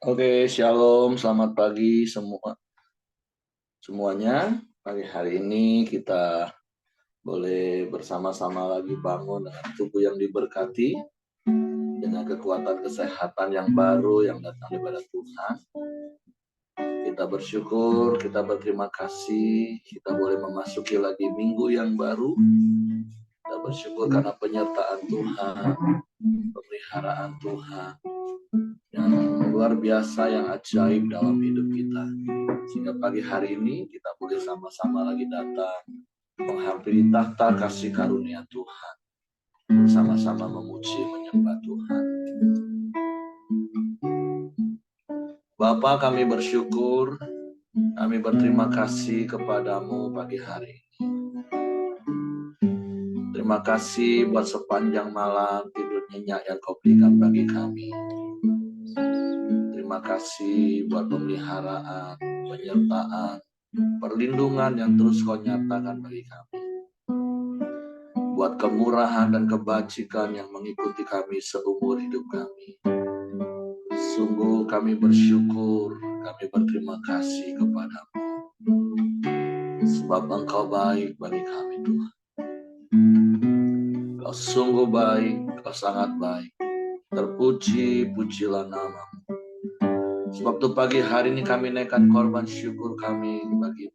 Oke, shalom, selamat pagi semuanya. Pagi hari ini kita boleh bersama-sama lagi bangun dengan tubuh yang diberkati, dengan kekuatan kesehatan yang baru yang datang daripada Tuhan. Kita bersyukur, kita berterima kasih, kita boleh memasuki lagi minggu yang baru. Kita bersyukur karena penyertaan Tuhan, pemeliharaan Tuhan yang luar biasa, yang ajaib dalam hidup kita. Sehingga pagi hari ini kita boleh sama-sama lagi datang menghampiri tahta kasih karunia Tuhan, bersama-sama memuji menyembah Tuhan. Bapa, kami bersyukur, kami berterima kasih kepadamu pagi hari ini. Terima kasih buat sepanjang malam tidur nyenyak yang kau berikan bagi kami. Terima kasih buat pemeliharaan, penyertaan, perlindungan yang terus kau nyatakan bagi kami. Buat kemurahan dan kebajikan yang mengikuti kami seumur hidup kami. Sungguh kami bersyukur, kami berterima kasih kepadamu. Sebab Engkau baik bagi kami, Tuhan. Kau sungguh baik, Kau sangat baik. Terpuji, pujilah namamu. Sebab itu pagi hari ini kami naikkan korban syukur kami bagimu.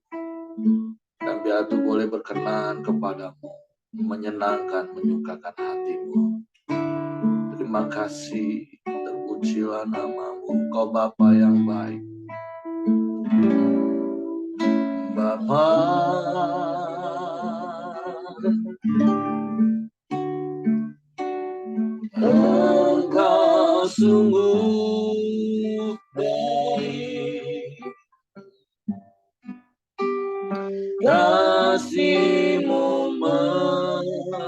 Dan biar itu boleh berkenan kepadamu, menyenangkan, menyukakan hatimu. Terima kasih, terpujilah namamu, Kau Bapa yang baik. Bapa, Engkau sungguh baik, kasih-Mu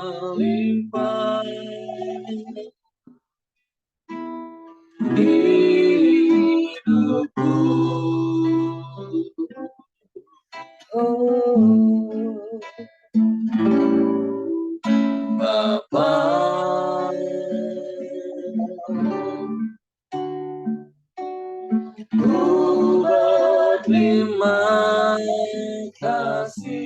melimpah hidupku. Bapa, ku berterima kasih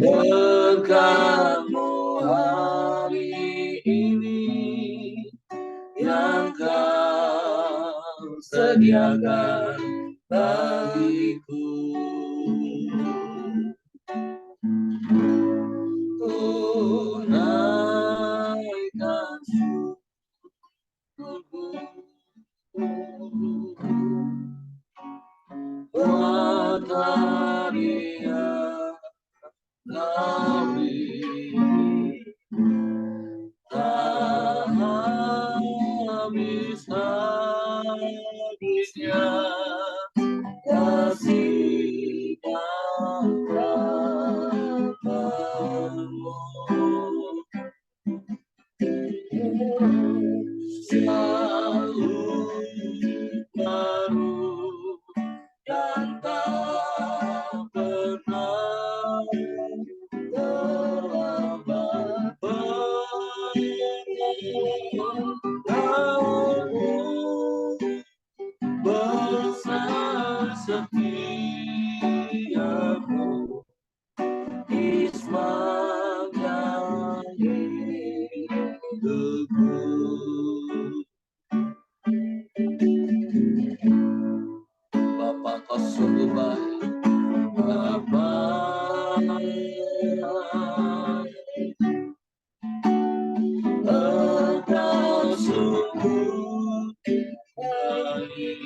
berkat-Mu hari ini yang Kau sediakan bagiku. Ku naikkan syukurku buat hari yang kami tak habis-habisnya kasih dan rahmat-Mu. Selalu baru dan tak pernah terlambat. Kau besar setiamu di sepanjang hidupku. Bapa, Kau sungguh baik. Bapa, Engkau sungguh baik,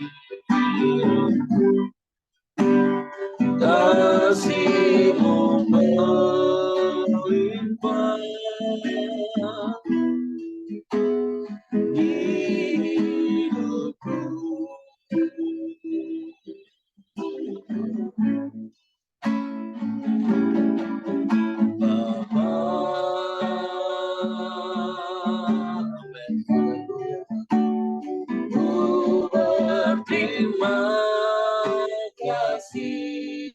kasih-Mu melimpah hidupku. Bapa, amin, haleluya. Ku berterima kasih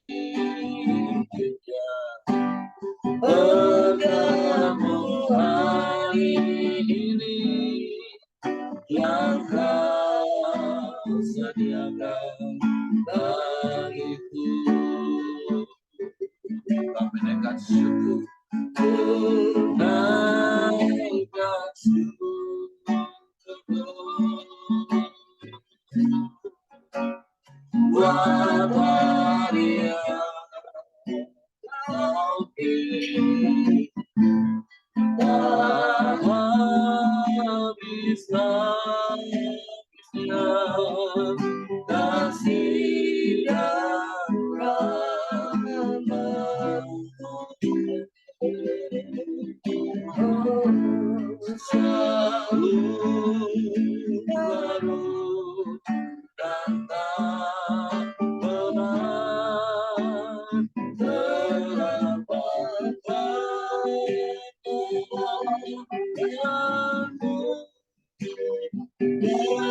berkat-Mu hari ini syukur, naikkan syukur buat hari yang kau pilih. Tak habis-habisnya kasih dan rahmat-Mu, selalu baru dan tak pernah terlambat.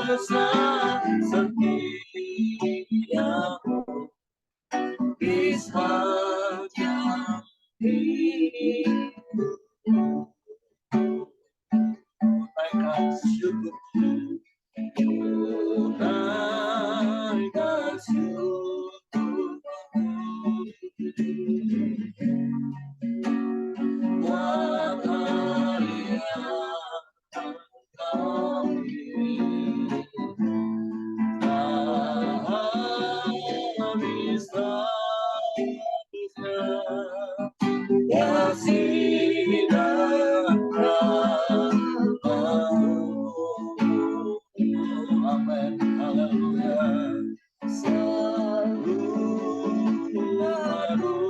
Besar setiamu di sepanjang hidup. Naikkan syukurku, naikkan syukurku buat hari yang kau pilih. Tak habis-habisnya kasih dan rahmat-Mu. Amin, haleluya. Selalu baru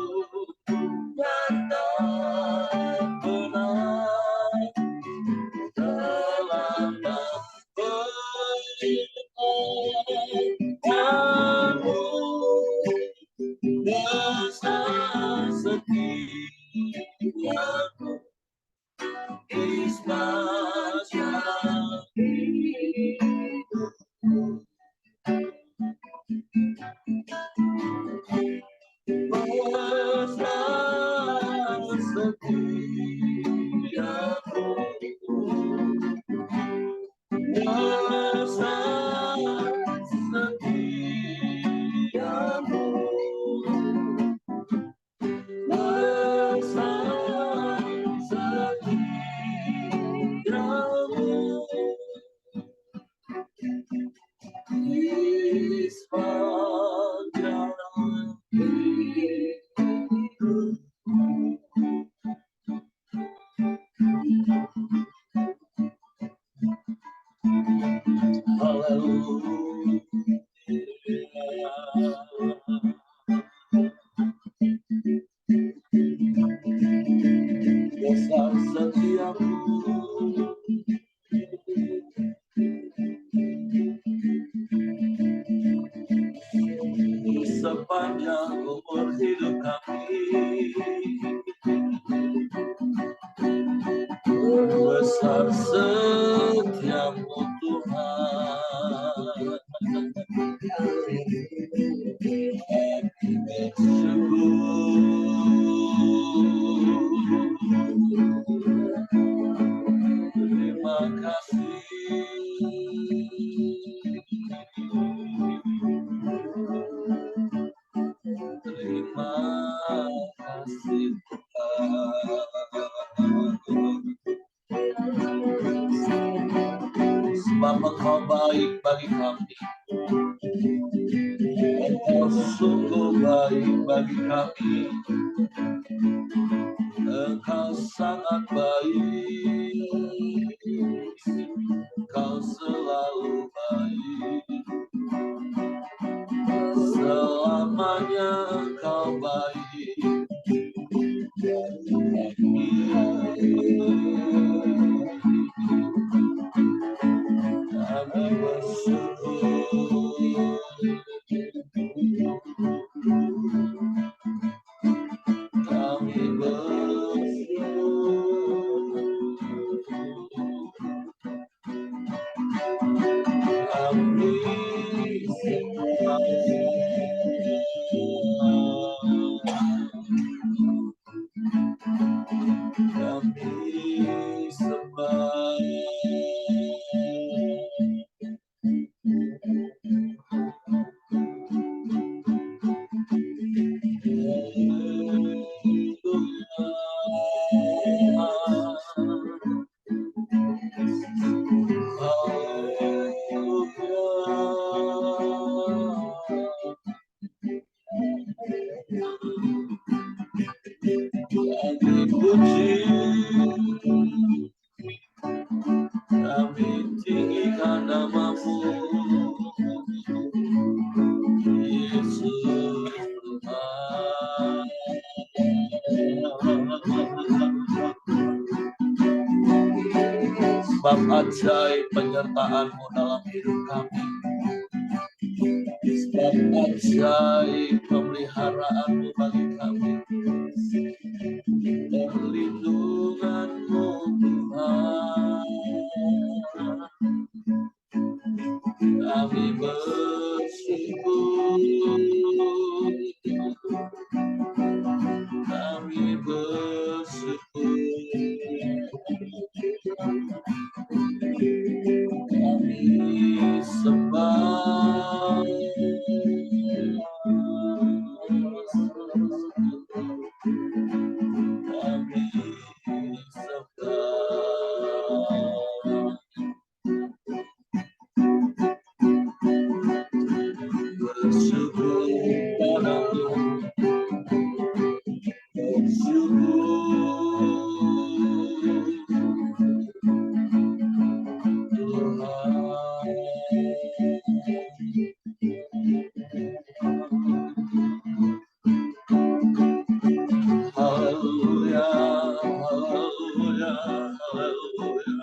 dan tak pernah terlambat. Beritamu besar setiamu di sepanjang hidup. Besar setiamu, besar setiamu, besar setiamu di sepanjang hidup. Besar setiamu di sepanjang umur hidup kami. Besar setiamu Tuhan. Terima kasih. Terima kasih Tuhan. Sebab Engkau baik bagi kami. Engkau sungguh baik bagi kami. Engkau sangat baik. Engkau selalu baik. Selamanya Engkau baik. Kami bersyukur. Kami bersyukur. Kami puji, kami tinggikan nama-Mu, Yesus Tuhan. Sebab ajaib penyertaan-Mu dalam hidup kami, sebab ajaib pemeliharaan-Mu bagi kami, perlindungan-Mu Tuhan. Kami bersyukur, kami bersyukur, kami sembah, kami sembah. Bersyukur padamu, bersyukur Tuhan. Haleluya, haleluya, haleluya,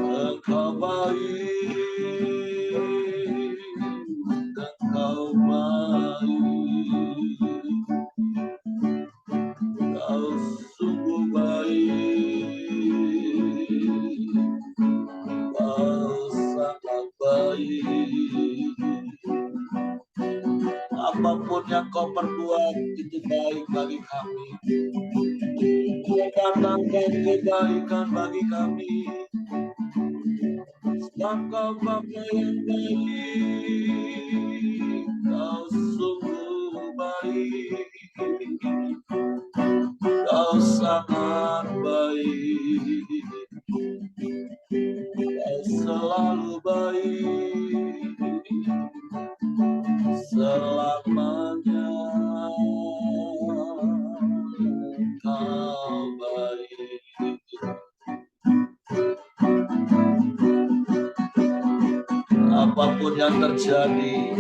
Engkau baik, Engkau baik, Engkau sungguh baik, Engkau sangat baik. Apapun yang Kau perbuat itu baik bagi kami. Datangkan kebaikan bagi kami. Sebab Kau Bapa yang baik, Kau sungguh baik, Kau sangat baik, Kau selalu baik, selamanya Kau baik. Apapun yang terjadi,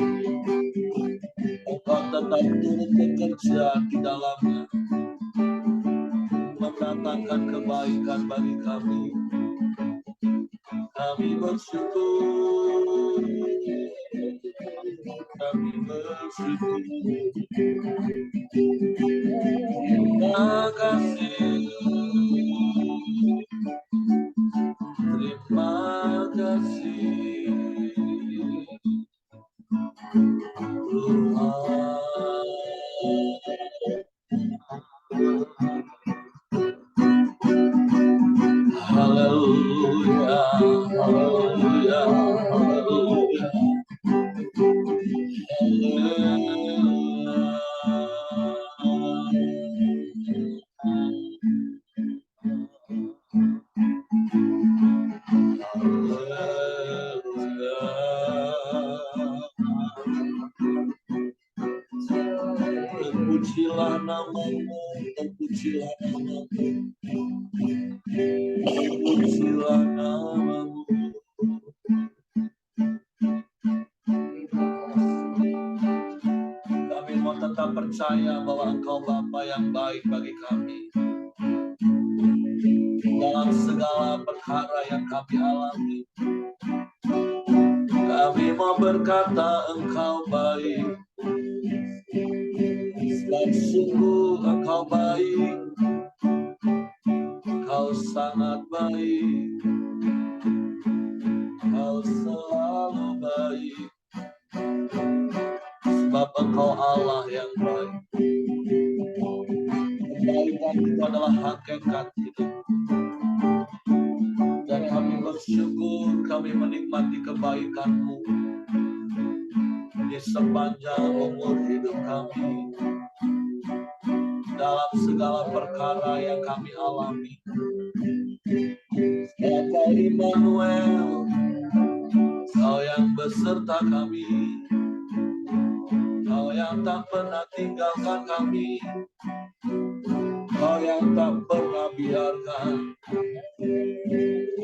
Engkau tetap turut bekerja di dalamnya, mendatangkan kebaikan bagi kami. Kami bersyukur, kami bersyukur. Terima kasih, terima kasih Haleluya, haleluya, haleluya, terpujilah nama-Mu, terpujilah nama-Mu, terpujilah nama-Mu. Kami mau tetap percaya bahwa Engkau Bapa yang baik bagi kami. Dalam segala perkara yang kami alami, kami mau berkata Engkau baik. Sebab sungguh Engkau baik, Engkau sangat baik, Engkau selalu baik. Sebab Engkau Allah yang baik. Kebaikan itu adalah hakikat hidup. Dan kami bersyukur, kami menikmati kebaikan-Mu di sepanjang umur hidup kami. Dalam segala perkara yang kami alami. Kau Immanuel, Kau yang beserta kami, Kau yang tak pernah tinggalkan kami, Kau yang tak pernah biarkan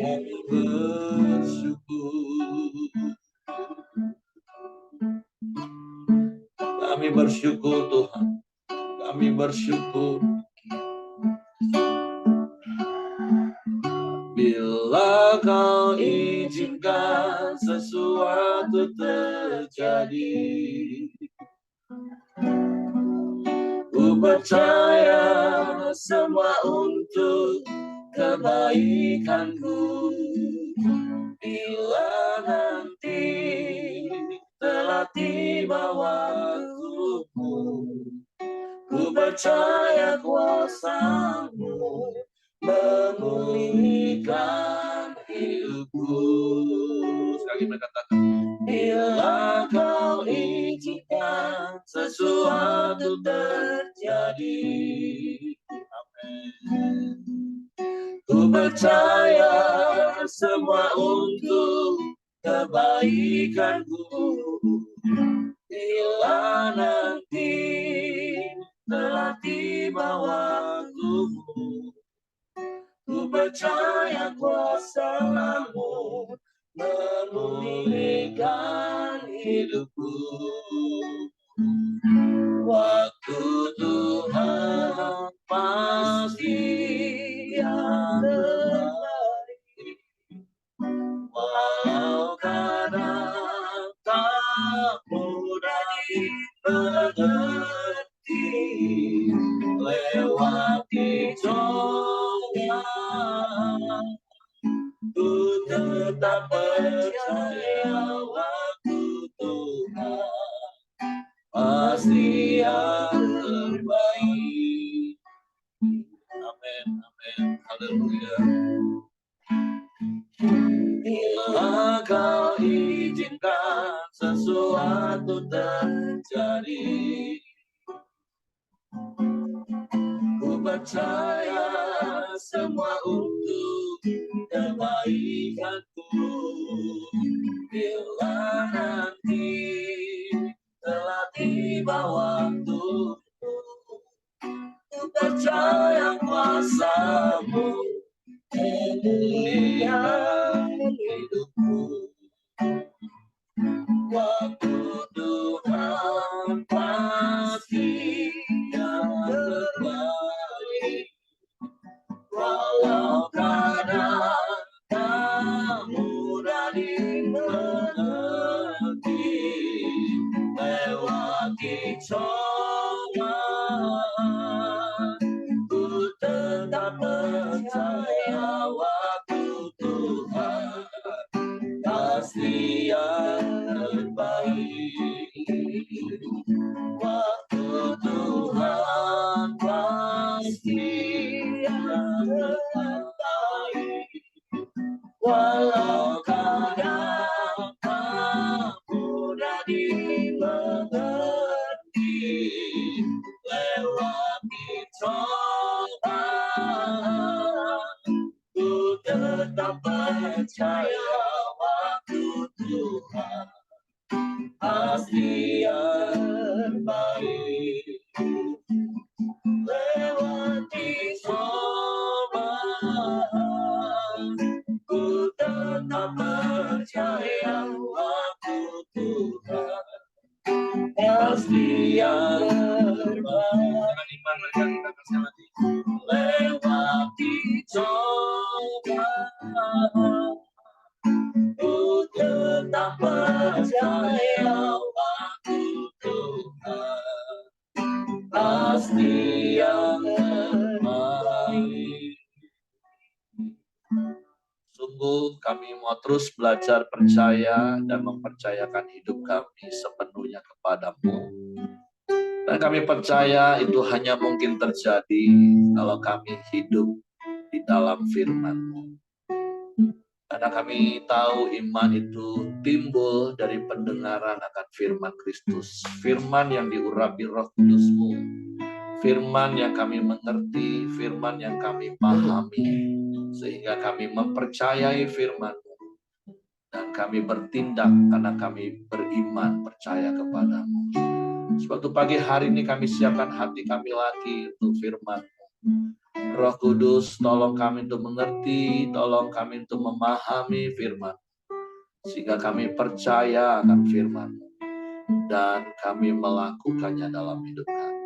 kami bersyukur. Kami bersyukur Tuhan, kami bersyukur. Bila Kau izinkan sesuatu terjadi, ku percaya semua untuk kebaikanku. Bila nanti telah tiba waktumu, ku percaya kuasa-Mu memulihkan hidupku. Sekali berkatakan, bila Kau izinkan sesuatu terjadi, amin. Ku percaya semua untuk kebaikanku. Bila nanti telah tiba waktumu, ku percaya kuasa-Mu memulihkan hidupku. Waktu Tuhan pasti yang terbaik, walau kadang tak mudah dimengerti. Lewati cobaan, ku tetap percaya waktu Tuhan pasti yang terbaik. Amin, amin, haleluya. Bila Kau izinkan sesuatu terjadi, ku percaya semua untuk kebaikanku. Bila nanti telah tiba waktu, ku percaya kuasa-Mu memulihkan hidupku. Waktu Tuhan pasti yang terbaik, walau kadang tak mudah dimengerti. Lewati cobaan, ku tetap percaya waktu Tuhan pasti yang terbaik. Waktu Tuhan pasti yang terbaik, walau kadang tak mudah dimengerti. Lewati cobaan, ku tetap percaya waktu Tuhan pasti yang terbaik. Lewati cobaan, ku tetap percaya waktu Tuhan pasti yang terbaik. Lewati cobaan, ku tetap percaya waktu Tuhan pasti yang terbaik. Sungguh kami mau terus belajar percaya dan mempercayakan hidup kami sepenuhnya kepada-Mu. Dan kami percaya itu hanya mungkin terjadi kalau kami hidup di dalam firman-Mu. Karena kami tahu iman itu timbul dari pendengaran akan firman Kristus. Firman yang diurapi Roh Kudus-Mu. Firman yang kami mengerti, firman yang kami pahami. Sehingga kami mempercayai firman-Mu. Dan kami bertindak karena kami beriman, percaya kepada-Mu. Sebab itu pagi hari ini kami siapkan hati kami lagi untuk firman-Mu. Roh Kudus, tolong kami untuk mengerti, tolong kami untuk memahami firman, sehingga kami percaya akan firman, dan kami melakukannya dalam hidup kami.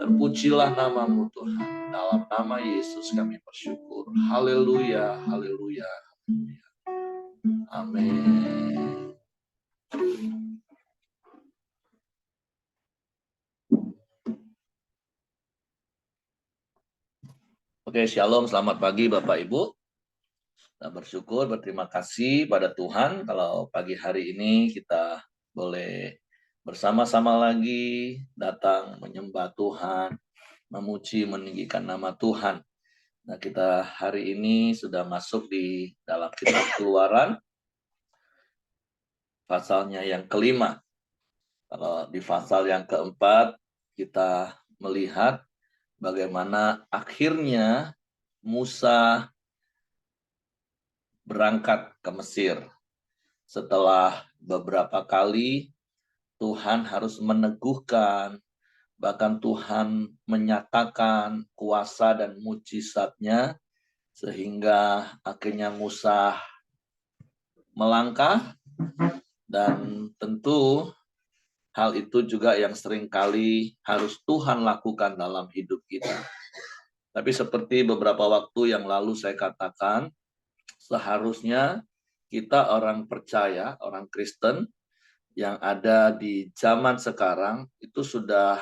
Terpujilah nama-Mu Tuhan, dalam nama Yesus kami bersyukur. Haleluya, haleluya, haleluya. Amin. Oke, shalom, selamat pagi Bapak Ibu. Kita bersyukur, berterima kasih pada Tuhan kalau pagi hari ini kita boleh bersama-sama lagi datang menyembah Tuhan, memuji, meninggikan nama Tuhan. Nah, kita hari ini sudah masuk di dalam kitab Keluaran, pasalnya yang kelima. Kalau di pasal yang keempat, kita melihat bagaimana akhirnya Musa berangkat ke Mesir. Setelah beberapa kali Tuhan harus meneguhkan, bahkan Tuhan menyatakan kuasa dan mujizatnya, sehingga akhirnya Musa melangkah, dan tentu hal itu juga yang seringkali harus Tuhan lakukan dalam hidup kita. Tapi seperti beberapa waktu yang lalu saya katakan, seharusnya kita orang percaya, orang Kristen, yang ada di zaman sekarang itu sudah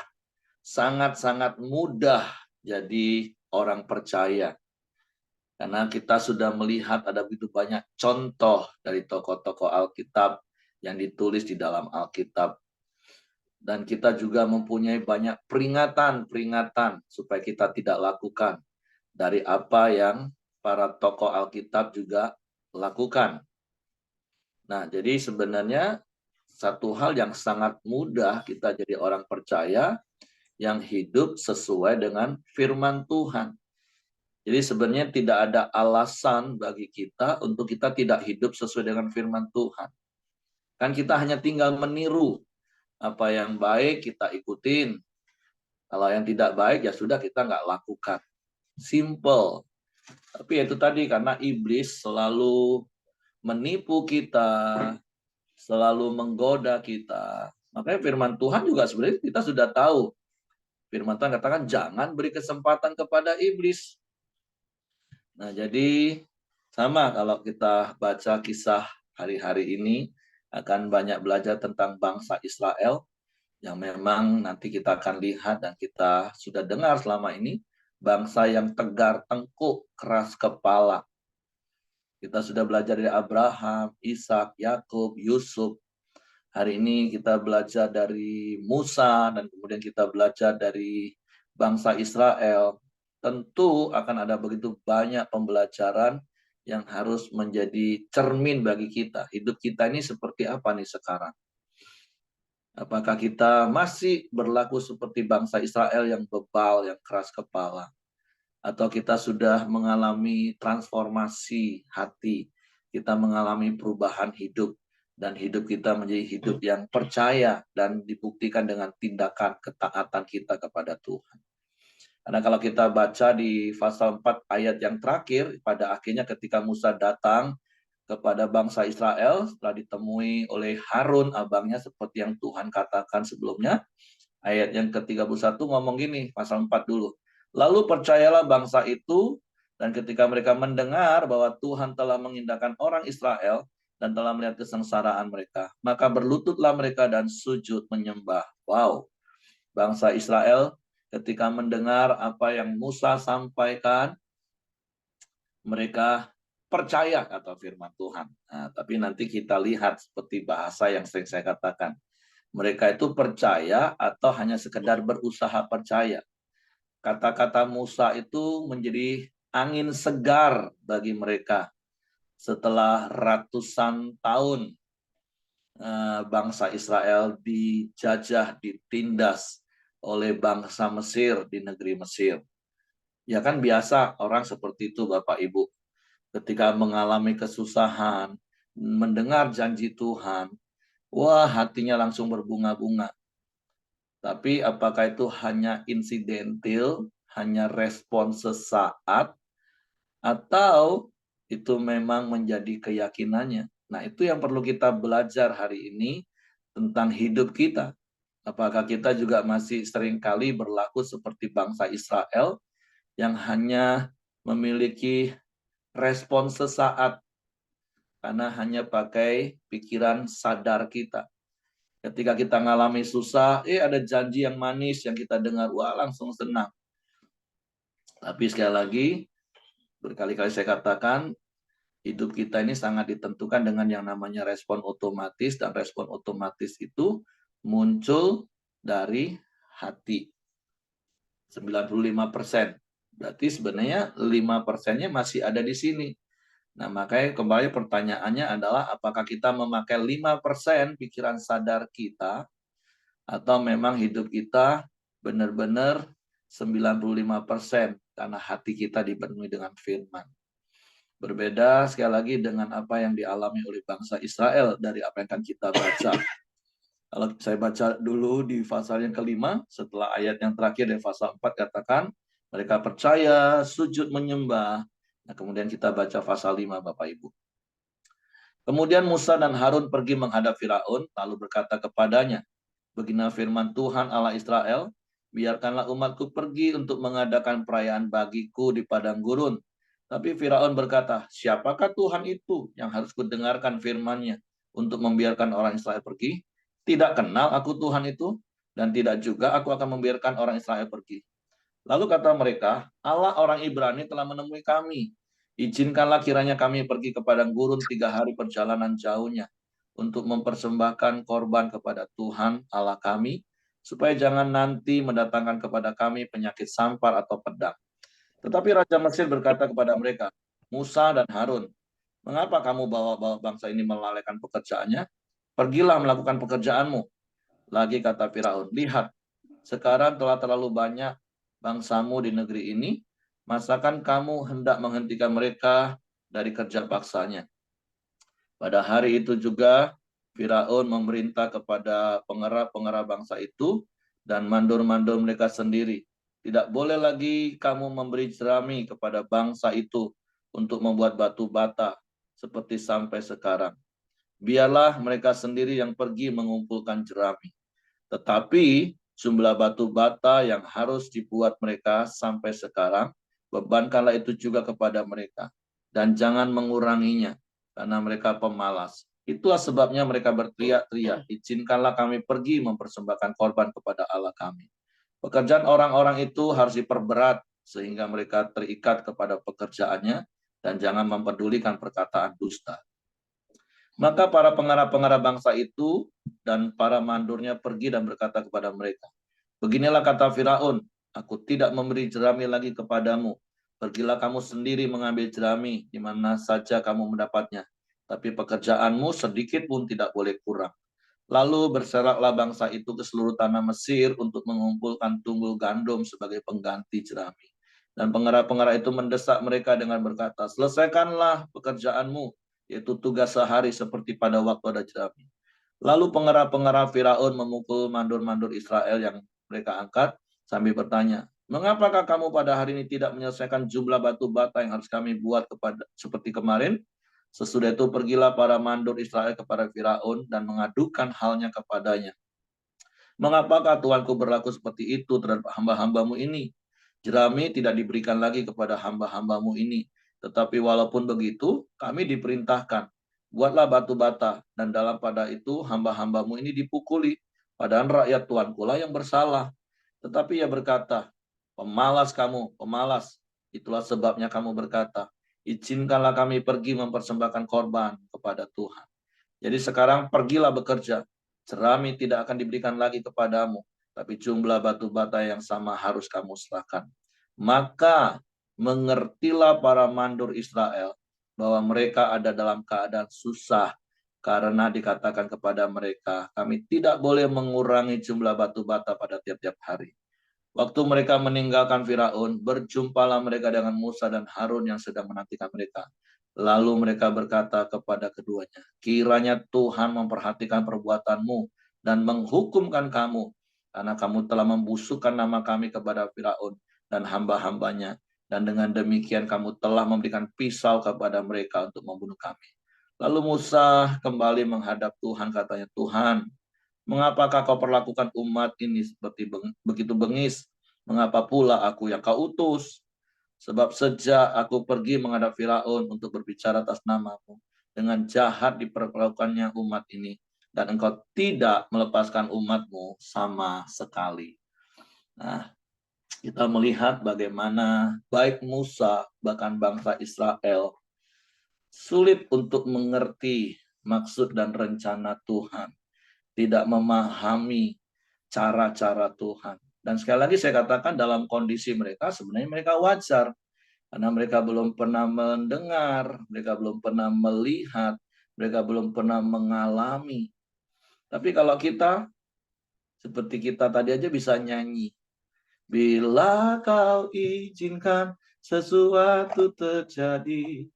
sangat-sangat mudah jadi orang percaya. Karena kita sudah melihat ada begitu banyak contoh dari tokoh-tokoh Alkitab yang ditulis di dalam Alkitab. Dan kita juga mempunyai banyak peringatan-peringatan supaya kita tidak lakukan dari apa yang para tokoh Alkitab juga lakukan. Nah, jadi sebenarnya satu hal yang sangat mudah kita jadi orang percaya yang hidup sesuai dengan firman Tuhan. Jadi sebenarnya tidak ada alasan bagi kita untuk kita tidak hidup sesuai dengan firman Tuhan. Kan kita hanya tinggal meniru apa yang baik kita ikutin. Kalau yang tidak baik ya sudah kita nggak lakukan. Simple. Tapi itu tadi karena iblis selalu menipu kita, selalu menggoda kita. Makanya firman Tuhan juga sebenarnya kita sudah tahu. Firman Tuhan katakan jangan beri kesempatan kepada iblis. Nah, jadi sama kalau kita baca kisah hari-hari ini akan banyak belajar tentang bangsa Israel yang memang nanti kita akan lihat dan kita sudah dengar selama ini, bangsa yang tegar tengkuk, keras kepala. Kita sudah belajar dari Abraham, Ishak, Yakub, Yusuf. Hari ini kita belajar dari Musa dan kemudian kita belajar dari bangsa Israel. Tentu akan ada begitu banyak pembelajaran yang harus menjadi cermin bagi kita. Hidup kita ini seperti apa nih sekarang? Apakah kita masih berlaku seperti bangsa Israel yang bebal, yang keras kepala? Atau kita sudah mengalami transformasi hati, kita mengalami perubahan hidup, dan hidup kita menjadi hidup yang percaya dan dibuktikan dengan tindakan ketaatan kita kepada Tuhan. Karena kalau kita baca di pasal 4 ayat yang terakhir, pada akhirnya ketika Musa datang kepada bangsa Israel setelah ditemui oleh Harun abangnya seperti yang Tuhan katakan sebelumnya. Ayat yang ke-31 ngomong gini, pasal 4 dulu. Lalu percayalah bangsa itu, dan ketika mereka mendengar bahwa Tuhan telah mengindahkan orang Israel dan telah melihat kesengsaraan mereka, maka berlututlah mereka dan sujud menyembah. Wow, bangsa Israel ketika mendengar apa yang Musa sampaikan, mereka percaya kata firman Tuhan. Nah, tapi nanti kita lihat seperti bahasa yang sering saya katakan. Mereka itu percaya atau hanya sekedar berusaha percaya. Kata-kata Musa itu menjadi angin segar bagi mereka setelah ratusan tahun bangsa Israel dijajah, ditindas oleh bangsa Mesir di negeri Mesir. Ya kan biasa orang seperti itu Bapak Ibu. Ketika mengalami kesusahan, mendengar janji Tuhan, wah hatinya langsung berbunga-bunga. Tapi apakah itu hanya insidentil, hanya respon sesaat, atau itu memang menjadi keyakinannya? Nah, itu yang perlu kita belajar hari ini tentang hidup kita. Apakah kita juga masih seringkali berlaku seperti bangsa Israel yang hanya memiliki respon sesaat karena hanya pakai pikiran sadar kita. Ketika kita ngalami susah, ada janji yang manis yang kita dengar, wah langsung senang. Tapi sekali lagi, berkali-kali saya katakan, hidup kita ini sangat ditentukan dengan yang namanya respon otomatis, dan respon otomatis itu muncul dari hati. 95%. Berarti sebenarnya 5%-nya masih ada di sini. Nah, makanya kembali pertanyaannya adalah apakah kita memakai 5% pikiran sadar kita atau memang hidup kita benar-benar 95% karena hati kita dipenuhi dengan firman. Berbeda sekali lagi dengan apa yang dialami oleh bangsa Israel dari apa yang akan kita baca. Kalau saya baca dulu di pasal yang kelima, setelah ayat yang terakhir dari pasal 4 katakan, mereka percaya, sujud menyembah. Nah, kemudian kita baca pasal 5 Bapak Ibu. Kemudian Musa dan Harun pergi menghadap Firaun, lalu berkata kepadanya, beginilah firman Tuhan Allah Israel, biarkanlah umatku pergi untuk mengadakan perayaan bagiku di padang gurun. Tapi Firaun berkata, siapakah Tuhan itu yang harus kudengarkan firman-Nya untuk membiarkan orang Israel pergi? Tidak kenal aku Tuhan itu, dan tidak juga aku akan membiarkan orang Israel pergi. Lalu kata mereka, Allah orang Ibrani telah menemui kami. Izinkanlah kiranya kami pergi ke padang gurun 3 hari perjalanan jauhnya untuk mempersembahkan korban kepada Tuhan Allah kami, supaya jangan nanti mendatangkan kepada kami penyakit sampar atau pedang. Tetapi Raja Mesir berkata kepada mereka, Musa dan Harun, mengapa kamu bawa-bawa bangsa ini melalaikan pekerjaannya? Pergilah melakukan pekerjaanmu. Lagi kata Firaun, lihat, sekarang telah terlalu banyak bangsamu di negeri ini, masakan kamu hendak menghentikan mereka dari kerja paksanya. Pada hari itu juga Firaun memerintah kepada pengerah-pengerah bangsa itu dan mandor-mandor mereka sendiri. Tidak boleh lagi kamu memberi jerami kepada bangsa itu untuk membuat batu bata seperti sampai sekarang. Biarlah mereka sendiri yang pergi mengumpulkan jerami. Tetapi jumlah batu bata yang harus dibuat mereka sampai sekarang, bebankanlah itu juga kepada mereka. Dan jangan menguranginya, karena mereka pemalas. Itulah sebabnya mereka berteriak-teriak, izinkanlah kami pergi mempersembahkan korban kepada Allah kami. Pekerjaan orang-orang itu harus diperberat, sehingga mereka terikat kepada pekerjaannya, dan jangan mempedulikan perkataan dusta. Maka para pengarah-pengarah bangsa itu dan para mandornya pergi dan berkata kepada mereka, beginilah kata Firaun, aku tidak memberi jerami lagi kepadamu. Pergilah kamu sendiri mengambil jerami di mana saja kamu mendapatnya. Tapi pekerjaanmu sedikit pun tidak boleh kurang. Lalu berseraklah bangsa itu ke seluruh tanah Mesir untuk mengumpulkan tunggul gandum sebagai pengganti jerami. Dan pengarah-pengarah itu mendesak mereka dengan berkata, selesaikanlah pekerjaanmu, yaitu tugas sehari seperti pada waktu ada jerami. Lalu pengarah-pengarah Firaun memukul mandor-mandor Israel yang mereka angkat sambil bertanya, mengapakah kamu pada hari ini tidak menyelesaikan jumlah batu bata yang harus kami buat kepada seperti kemarin? Sesudah itu pergilah para mandor Israel kepada Firaun dan mengadukan halnya kepadanya. Mengapakah Tuanku berlaku seperti itu terhadap hamba-hambamu ini? Jerami tidak diberikan lagi kepada hamba-hambamu ini. Tetapi walaupun begitu, kami diperintahkan, buatlah batu bata, dan dalam pada itu hamba-hambamu ini dipukuli. Padahal rakyat Tuanku lah yang bersalah. Tetapi ia berkata, pemalas kamu, pemalas. Itulah sebabnya kamu berkata, izinkanlah kami pergi mempersembahkan korban kepada Tuhan. Jadi sekarang pergilah bekerja. Jerami tidak akan diberikan lagi kepadamu, tapi jumlah batu bata yang sama harus kamu serahkan. Maka mengertilah para mandor Israel bahwa mereka ada dalam keadaan susah, karena dikatakan kepada mereka, kami tidak boleh mengurangi jumlah batu bata pada tiap-tiap hari. Waktu mereka meninggalkan Firaun, berjumpalah mereka dengan Musa dan Harun yang sedang menantikan mereka. Lalu mereka berkata kepada keduanya, kiranya Tuhan memperhatikan perbuatanmu dan menghukumkan kamu, karena kamu telah membusukkan nama kami kepada Firaun dan hamba-hambanya, dan dengan demikian kamu telah memberikan pisau kepada mereka untuk membunuh kami. Lalu Musa kembali menghadap Tuhan, katanya, Tuhan, mengapakah kau perlakukan umat ini seperti begitu bengis? Mengapa pula aku yang kau utus? Sebab sejak aku pergi menghadap Firaun untuk berbicara atas namamu, dengan jahat diperlakukannya umat ini, dan engkau tidak melepaskan umatmu sama sekali. Nah, kita melihat bagaimana baik Musa, bahkan bangsa Israel, sulit untuk mengerti maksud dan rencana Tuhan, tidak memahami cara-cara Tuhan. Dan sekali lagi saya katakan dalam kondisi mereka sebenarnya mereka wajar. Karena mereka belum pernah mendengar, mereka belum pernah melihat, mereka belum pernah mengalami. Tapi kalau kita, seperti kita tadi aja bisa nyanyi. Bila kau izinkan sesuatu terjadi,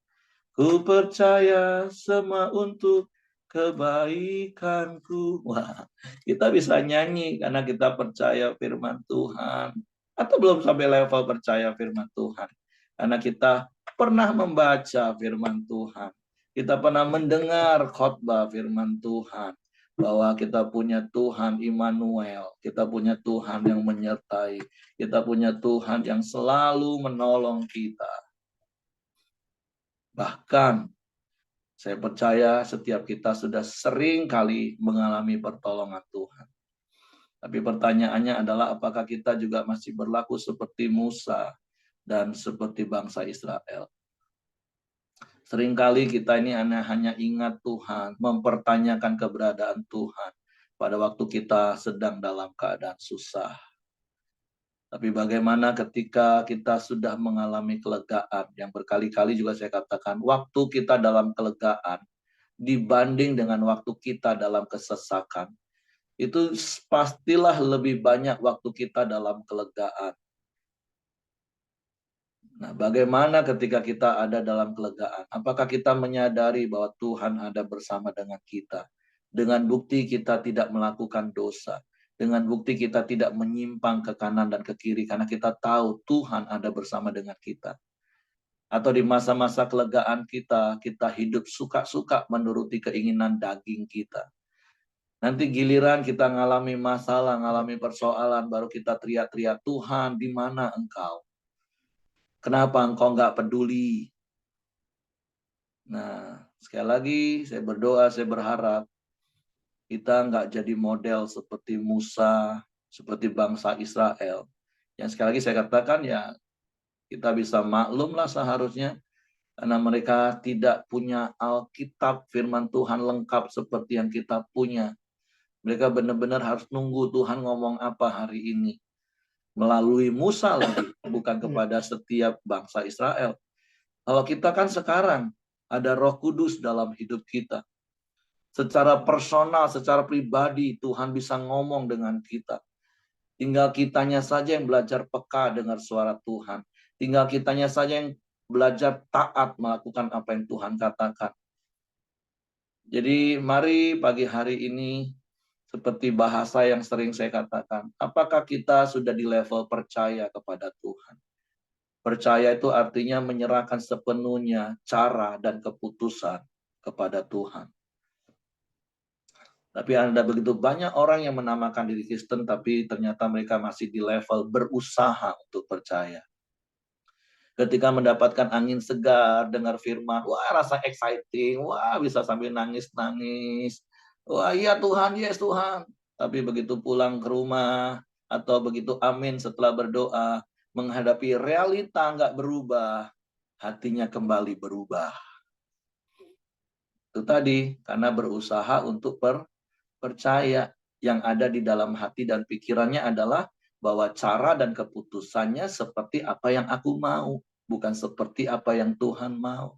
ku percaya semua untuk kebaikanku. Wah, kita bisa nyanyi karena kita percaya firman Tuhan. Atau belum sampai level percaya firman Tuhan. Karena kita pernah membaca firman Tuhan. Kita pernah mendengar khotbah firman Tuhan. Bahwa kita punya Tuhan Immanuel. Kita punya Tuhan yang menyertai. Kita punya Tuhan yang selalu menolong kita. Bahkan saya percaya setiap kita sudah sering kali mengalami pertolongan Tuhan. Tapi pertanyaannya adalah apakah kita juga masih berlaku seperti Musa dan seperti bangsa Israel. Seringkali kita ini hanya ingat Tuhan, mempertanyakan keberadaan Tuhan pada waktu kita sedang dalam keadaan susah. Tapi bagaimana ketika kita sudah mengalami kelegaan, yang berkali-kali juga saya katakan, waktu kita dalam kelegaan, dibanding dengan waktu kita dalam kesesakan, itu pastilah lebih banyak waktu kita dalam kelegaan. Nah, bagaimana ketika kita ada dalam kelegaan? Apakah kita menyadari bahwa Tuhan ada bersama dengan kita? Dengan bukti kita tidak melakukan dosa. Dengan bukti kita tidak menyimpang ke kanan dan ke kiri. Karena kita tahu Tuhan ada bersama dengan kita. Atau di masa-masa kelegaan kita, kita hidup suka-suka menuruti keinginan daging kita. Nanti giliran kita ngalami masalah, ngalami persoalan, baru kita teriak-teriak, Tuhan, di mana Engkau? Kenapa Engkau nggak peduli? Nah, sekali lagi saya berdoa, saya berharap kita nggak jadi model seperti Musa, seperti bangsa Israel. Yang sekali lagi saya katakan ya, kita bisa maklum lah seharusnya, karena mereka tidak punya Alkitab firman Tuhan lengkap seperti yang kita punya. Mereka benar-benar harus nunggu Tuhan ngomong apa hari ini. Melalui Musa lagi, bukan kepada setiap bangsa Israel. Kalau kita kan sekarang ada Roh Kudus dalam hidup kita. Secara personal, secara pribadi Tuhan bisa ngomong dengan kita. Tinggal kitanya saja yang belajar peka dengar suara Tuhan. Tinggal kitanya saja yang belajar taat melakukan apa yang Tuhan katakan. Jadi mari pagi hari ini, seperti bahasa yang sering saya katakan, apakah kita sudah di level percaya kepada Tuhan? Percaya itu artinya menyerahkan sepenuhnya cara dan keputusan kepada Tuhan. Tapi ada begitu banyak orang yang menamakan diri Kristen, tapi ternyata mereka masih di level berusaha untuk percaya. Ketika mendapatkan angin segar, dengar firman, wah rasa exciting, wah bisa sambil nangis-nangis. Wah iya Tuhan, yes Tuhan. Tapi begitu pulang ke rumah, atau begitu amin setelah berdoa, menghadapi realita nggak berubah, hatinya kembali berubah. Itu tadi, karena berusaha untuk percaya. Yang ada di dalam hati dan pikirannya adalah bahwa cara dan keputusannya seperti apa yang aku mau, bukan seperti apa yang Tuhan mau.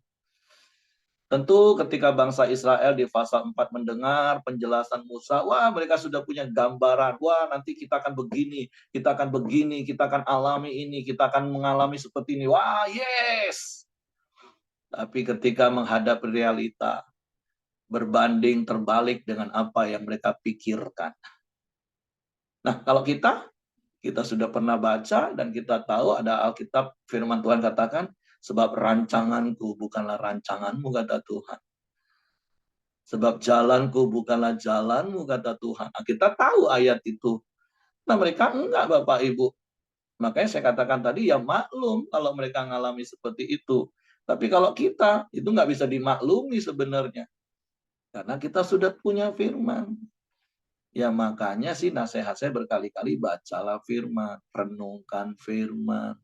Tentu ketika bangsa Israel di pasal 4 mendengar penjelasan Musa, wah mereka sudah punya gambaran, wah nanti kita akan begini, kita akan begini, kita akan alami ini, kita akan mengalami seperti ini, wah yes. Tapi ketika menghadap realita, berbanding terbalik dengan apa yang mereka pikirkan. Nah kalau kita sudah pernah baca dan kita tahu ada Alkitab firman Tuhan katakan, sebab rancanganku bukanlah rancanganmu kata Tuhan. Sebab jalanku bukanlah jalanmu kata Tuhan. Nah, kita tahu ayat itu. Nah mereka enggak Bapak Ibu. Makanya saya katakan tadi ya maklum kalau mereka mengalami seperti itu. Tapi kalau kita itu nggak bisa dimaklumi sebenarnya. Karena kita sudah punya firman. Ya makanya sih nasihat saya berkali-kali bacalah firman, renungkan firman,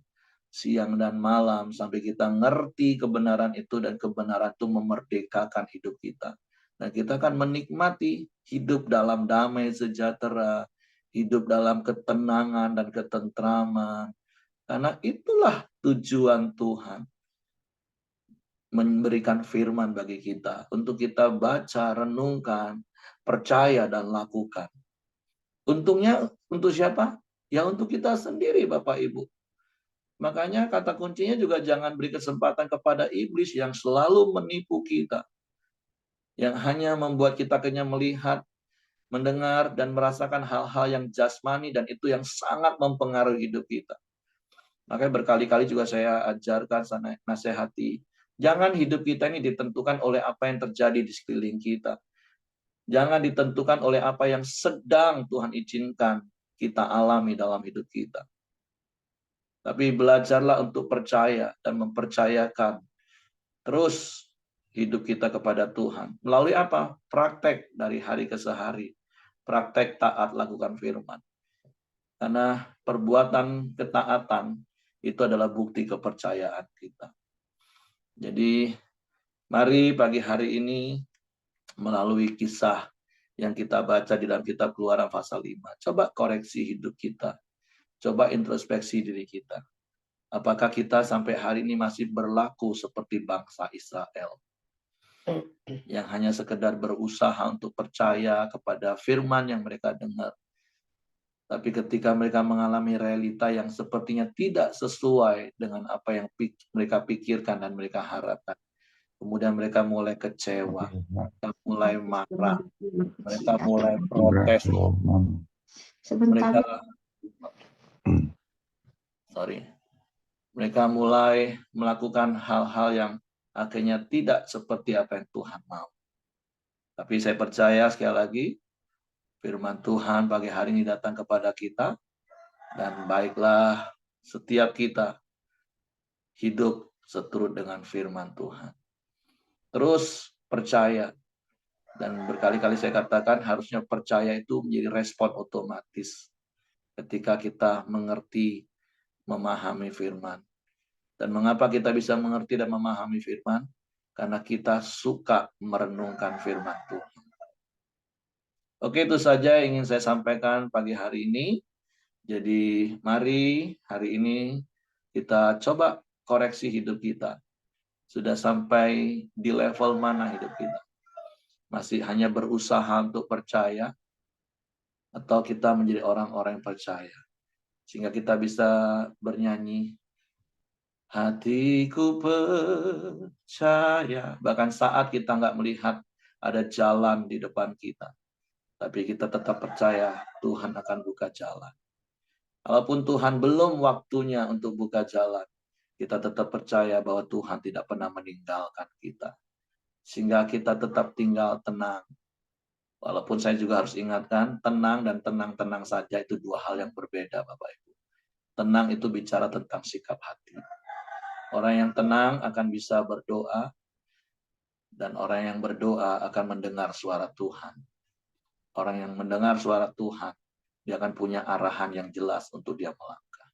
siang dan malam sampai kita ngerti kebenaran itu dan kebenaran itu memerdekakan hidup kita. Nah, kita akan menikmati hidup dalam damai sejahtera, hidup dalam ketenangan dan ketentraman. Karena itulah tujuan Tuhan memberikan firman bagi kita untuk kita baca, renungkan, percaya dan lakukan. Untungnya untuk siapa? Ya untuk kita sendiri Bapak Ibu. Makanya kata kuncinya juga jangan beri kesempatan kepada iblis yang selalu menipu kita. Yang hanya membuat kita kenyang melihat, mendengar, dan merasakan hal-hal yang jasmani dan itu yang sangat mempengaruhi hidup kita. Makanya berkali-kali juga saya ajarkan, saya nasihati. Jangan hidup kita ini ditentukan oleh apa yang terjadi di sekeliling kita. Jangan ditentukan oleh apa yang sedang Tuhan izinkan kita alami dalam hidup kita. Tapi belajarlah untuk percaya dan mempercayakan terus hidup kita kepada Tuhan. Melalui apa? Praktek dari hari ke hari. Praktek taat lakukan firman. Karena perbuatan ketaatan itu adalah bukti kepercayaan kita. Jadi mari pagi hari ini melalui kisah yang kita baca di dalam kitab Keluaran pasal 5. Coba koreksi hidup kita. Coba introspeksi diri kita. Apakah kita sampai hari ini masih berlaku seperti bangsa Israel? Yang hanya sekedar berusaha untuk percaya kepada firman yang mereka dengar. Tapi ketika mereka mengalami realita yang sepertinya tidak sesuai dengan apa yang mereka pikirkan dan mereka harapkan. Kemudian mereka mulai kecewa, mereka mulai marah, mereka mulai protes. Mereka mulai melakukan hal-hal yang akhirnya tidak seperti apa yang Tuhan mau. Tapi saya percaya sekali lagi, firman Tuhan pagi hari ini datang kepada kita, dan baiklah setiap kita hidup seturut dengan firman Tuhan. Terus percaya, dan berkali-kali saya katakan harusnya percaya itu menjadi respon otomatis ketika kita mengerti, memahami firman. Dan mengapa kita bisa mengerti dan memahami firman? Karena kita suka merenungkan firman Tuhan. Oke, itu saja yang ingin saya sampaikan pagi hari ini. Jadi mari hari ini kita coba koreksi hidup kita. Sudah sampai di level mana hidup kita? Masih hanya berusaha untuk percaya? Atau kita menjadi orang-orang yang percaya? Sehingga kita bisa bernyanyi, hatiku percaya. Bahkan saat kita nggak melihat ada jalan di depan kita. Tapi kita tetap percaya Tuhan akan buka jalan. Walaupun Tuhan belum waktunya untuk buka jalan, kita tetap percaya bahwa Tuhan tidak pernah meninggalkan kita. Sehingga kita tetap tinggal tenang. Walaupun saya juga harus ingatkan, tenang dan tenang-tenang saja itu dua hal yang berbeda Bapak Ibu. Tenang itu bicara tentang sikap hati. Orang yang tenang akan bisa berdoa, dan orang yang berdoa akan mendengar suara Tuhan. Orang yang mendengar suara Tuhan, dia akan punya arahan yang jelas untuk dia melangkah.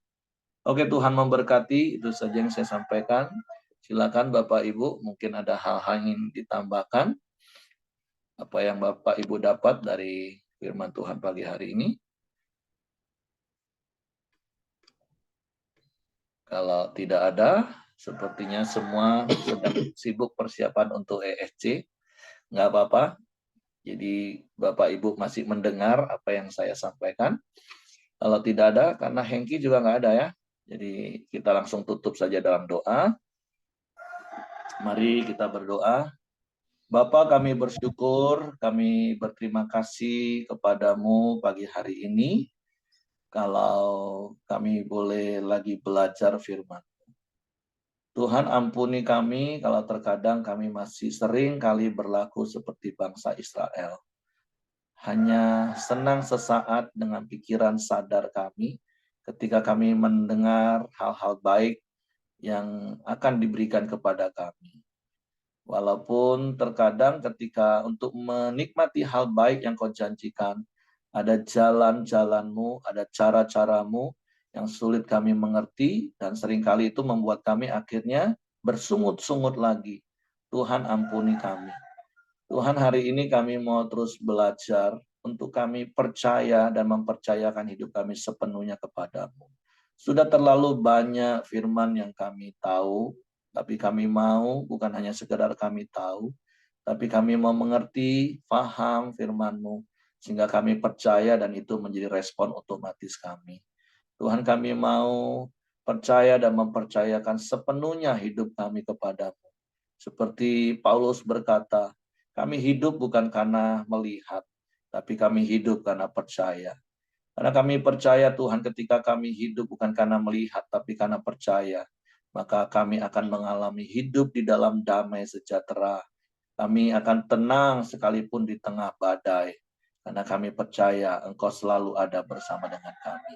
Oke, Tuhan memberkati, itu saja yang saya sampaikan. Silakan Bapak Ibu, mungkin ada hal-hal yang ingin ditambahkan. Apa yang Bapak Ibu dapat dari firman Tuhan pagi hari ini? Kalau tidak ada, sepertinya semua sedang sibuk persiapan untuk ESC. Nggak apa-apa. Jadi Bapak Ibu masih mendengar apa yang saya sampaikan. Kalau tidak ada, karena Hengki juga nggak ada ya. Jadi kita langsung tutup saja dalam doa. Mari kita berdoa. Bapa, kami bersyukur, kami berterima kasih kepadamu pagi hari ini. Kalau kami boleh lagi belajar firman. Tuhan ampuni kami kalau terkadang kami masih sering kali berlaku seperti bangsa Israel. Hanya senang sesaat dengan pikiran sadar kami ketika kami mendengar hal-hal baik yang akan diberikan kepada kami. Walaupun terkadang ketika untuk menikmati hal baik yang kau janjikan, ada jalan-jalanmu, ada cara-caramu yang sulit kami mengerti, dan seringkali itu membuat kami akhirnya bersungut-sungut lagi. Tuhan ampuni kami. Tuhan, hari ini kami mau terus belajar untuk kami percaya dan mempercayakan hidup kami sepenuhnya kepadamu. Sudah terlalu banyak firman yang kami tahu, tapi kami mau bukan hanya sekedar kami tahu, tapi kami mau mengerti, paham firman-Mu, sehingga kami percaya dan itu menjadi respon otomatis kami. Tuhan, kami mau percaya dan mempercayakan sepenuhnya hidup kami kepadamu. Seperti Paulus berkata, kami hidup bukan karena melihat, tapi kami hidup karena percaya. Karena kami percaya Tuhan, ketika kami hidup bukan karena melihat, tapi karena percaya, maka kami akan mengalami hidup di dalam damai sejahtera. Kami akan tenang sekalipun di tengah badai, karena kami percaya Engkau selalu ada bersama dengan kami.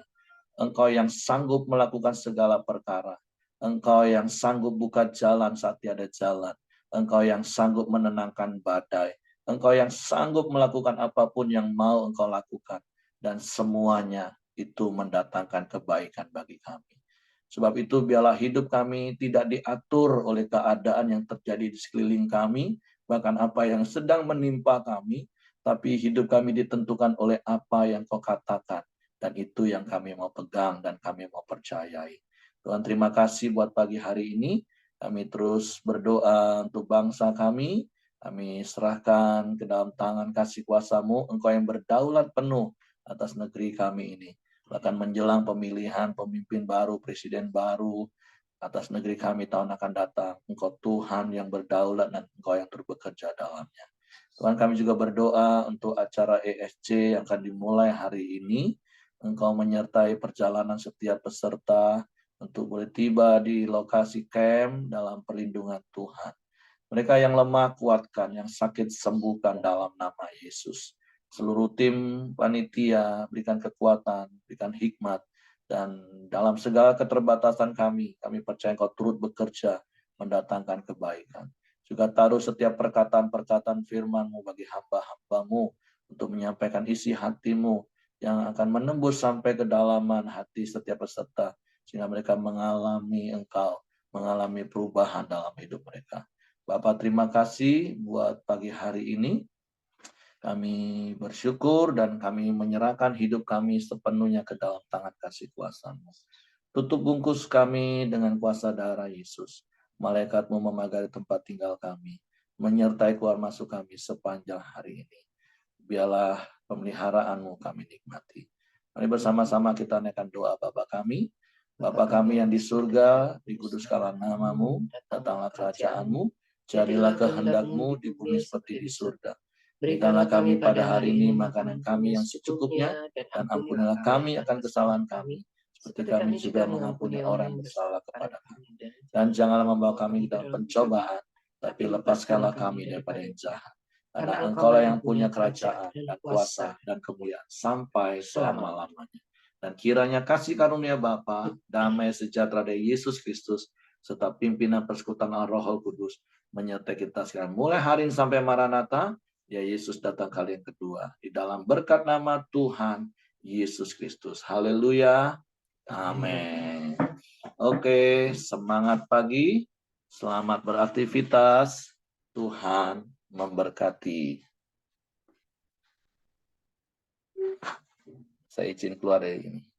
Engkau yang sanggup melakukan segala perkara. Engkau yang sanggup buka jalan saat tiada jalan. Engkau yang sanggup menenangkan badai. Engkau yang sanggup melakukan apapun yang mau Engkau lakukan. Dan semuanya itu mendatangkan kebaikan bagi kami. Sebab itu biarlah hidup kami tidak diatur oleh keadaan yang terjadi di sekeliling kami, bahkan apa yang sedang menimpa kami, tapi hidup kami ditentukan oleh apa yang Kau katakan. Dan itu yang kami mau pegang dan kami mau percayai. Tuhan, terima kasih buat pagi hari ini. Kami terus berdoa untuk bangsa kami. Kami serahkan ke dalam tangan kasih kuasa-Mu. Engkau yang berdaulat penuh atas negeri kami ini. Bahkan menjelang pemilihan pemimpin baru, presiden baru, atas negeri kami tahun akan datang. Engkau Tuhan yang berdaulat dan Engkau yang turut bekerja dalamnya. Tuhan, kami juga berdoa untuk acara ESC yang akan dimulai hari ini. Engkau menyertai perjalanan setiap peserta untuk boleh tiba di lokasi camp dalam perlindungan Tuhan. Mereka yang lemah kuatkan, yang sakit sembuhkan dalam nama Yesus. Seluruh tim panitia berikan kekuatan, berikan hikmat, dan dalam segala keterbatasan kami percaya Engkau turut bekerja mendatangkan kebaikan. Juga taruh setiap perkataan-perkataan firman-Mu bagi hamba-hamba-Mu untuk menyampaikan isi hati-Mu yang akan menembus sampai kedalaman hati setiap peserta, sehingga mereka mengalami Engkau, mengalami perubahan dalam hidup mereka. Bapak, terima kasih buat pagi hari ini. Kami bersyukur dan kami menyerahkan hidup kami sepenuhnya ke dalam tangan kasih kuasa-Mu. Tutup bungkus kami dengan kuasa darah Yesus. Malaikat-Mu memagari tempat tinggal kami, menyertai keluar masuk kami sepanjang hari ini. Biarlah pemeliharaan-Mu kami nikmati. Mari bersama-sama kita naikkan doa Bapa kami. Bapa kami yang di surga, dikuduskanlah nama-Mu, datanglah kerajaan-Mu, jadilah kehendak-Mu di bumi seperti di surga. Berikanlah kami pada hari ini makanan kami yang secukupnya, dan ampunilah kami akan kesalahan kami, seperti kami juga mengampuni orang yang bersalah kepada kami. Dan janganlah membawa kami ke dalam pencobaan, tapi lepaskanlah kami daripada yang jahat. Karena Engkaulah yang punya kerajaan dan kuasa dan kemuliaan sampai selama-lamanya. Dan kiranya kasih karunia Bapa, damai sejahtera dari Yesus Kristus, serta pimpinan persekutuan Roh Kudus menyertai kita sekarang. Mulai hari ini sampai Maranatha, ya Yesus datang kali yang kedua. Di dalam berkat nama Tuhan Yesus Kristus. Haleluya. Amin. Oke, semangat pagi. Selamat beraktivitas. Tuhan memberkati. Saya izin keluar dari ini.